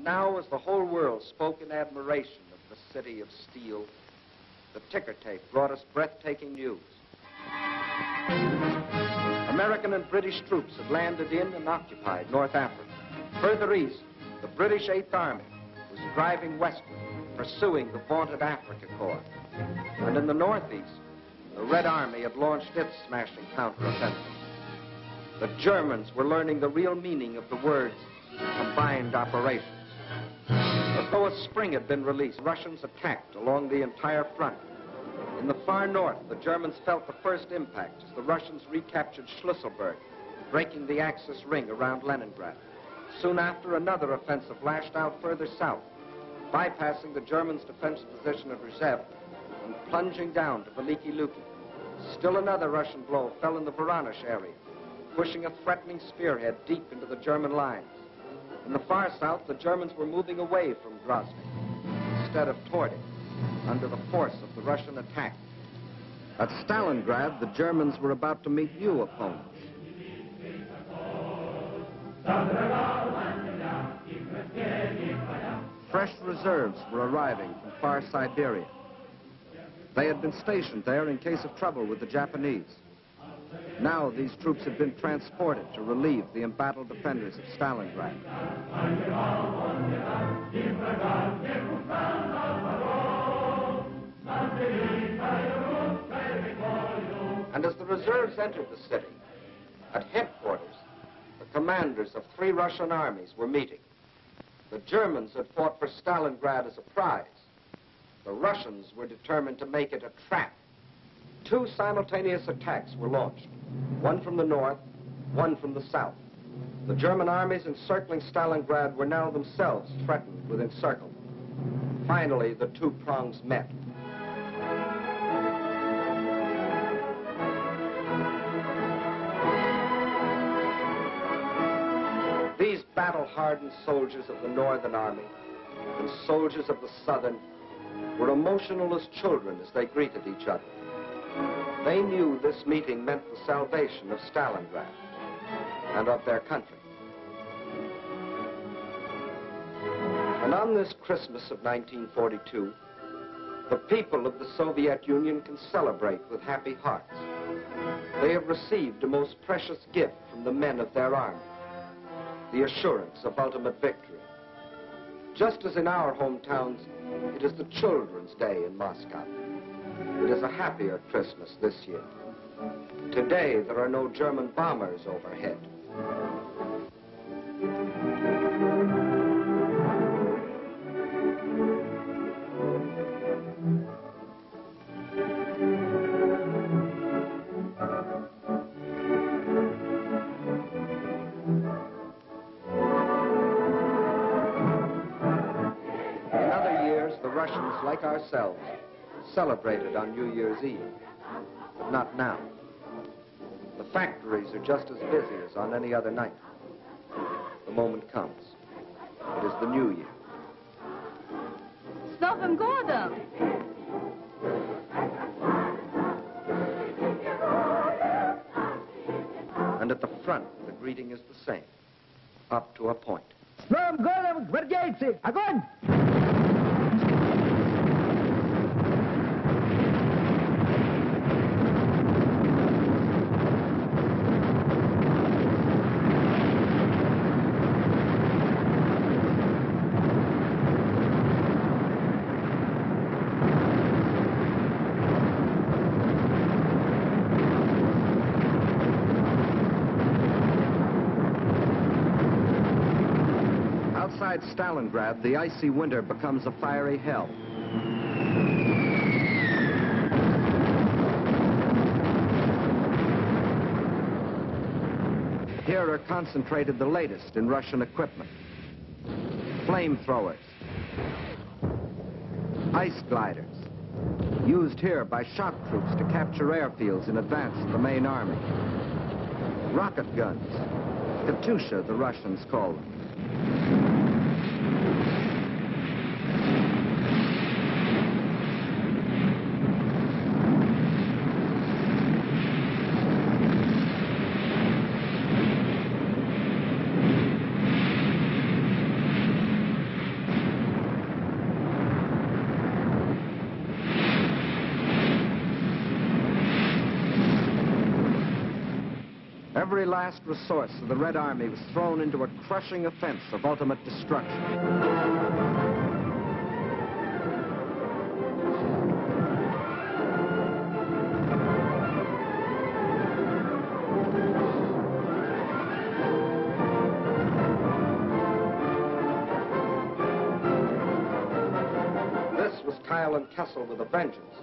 now, as the whole world spoke in admiration of the city of steel, the ticker tape brought us breathtaking news. American and British troops had landed in and occupied North Africa. Further east, the British 8th Army was driving westward, pursuing the vaunted Africa Corps. And in the northeast, the Red Army had launched its smashing counteroffensive. The Germans were learning the real meaning of the words combined operations. As though a spring had been released, Russians attacked along the entire front. In the far north, the Germans felt the first impact as the Russians recaptured Schlüsselburg, breaking the Axis ring around Leningrad. Soon after, another offensive lashed out further south, bypassing the Germans' defense position at Rzhev and plunging down to Veliki Luki. Still another Russian blow fell in the Voronezh area, pushing a threatening spearhead deep into the German lines. In the far south, the Germans were moving away from Grozny instead of toward it, under the force of the Russian attack. At Stalingrad, the Germans were about to meet new opponents. Fresh reserves were arriving from far Siberia. They had been stationed there in case of trouble with the Japanese. Now these troops had been transported to relieve the embattled defenders of Stalingrad. And as the reserves entered the city, at headquarters, the commanders of 3 Russian armies were meeting. The Germans had fought for Stalingrad as a prize. The Russians were determined to make it a trap. 2 simultaneous attacks were launched, one from the north, one from the south. The German armies encircling Stalingrad were now themselves threatened with encirclement. Finally, the 2 prongs met. These battle-hardened soldiers of the Northern Army and soldiers of the Southern were emotional as children as they greeted each other. They knew this meeting meant the salvation of Stalingrad and of their country. And on this Christmas of 1942, the people of the Soviet Union can celebrate with happy hearts. They have received a most precious gift from the men of their army, the assurance of ultimate victory. Just as in our hometowns, it is the Children's Day in Moscow. It is a happier Christmas this year. Today, there are no German bombers overhead. Russians, like ourselves, celebrated on New Year's Eve, but not now. The factories are just as busy as on any other night. The moment comes. It is the New Year. С Новым годом! And at the front, the greeting is the same, up to a point. С Новым годом, гвардейцы! Огонь! Outside Stalingrad, the icy winter becomes a fiery hell. Here are concentrated the latest in Russian equipment. Flamethrowers, ice gliders, used here by shock troops to capture airfields in advance of the main army. Rocket guns, Katyusha, the Russians call them. Every last resource of the Red Army was thrown into a crushing offense of ultimate destruction. And Kessel with a vengeance,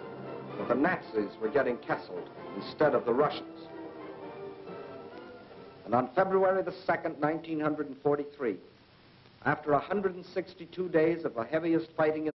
but the Nazis were getting Kesseled instead of the Russians. And on February the 2nd, 1943, after 162 days of the heaviest fighting in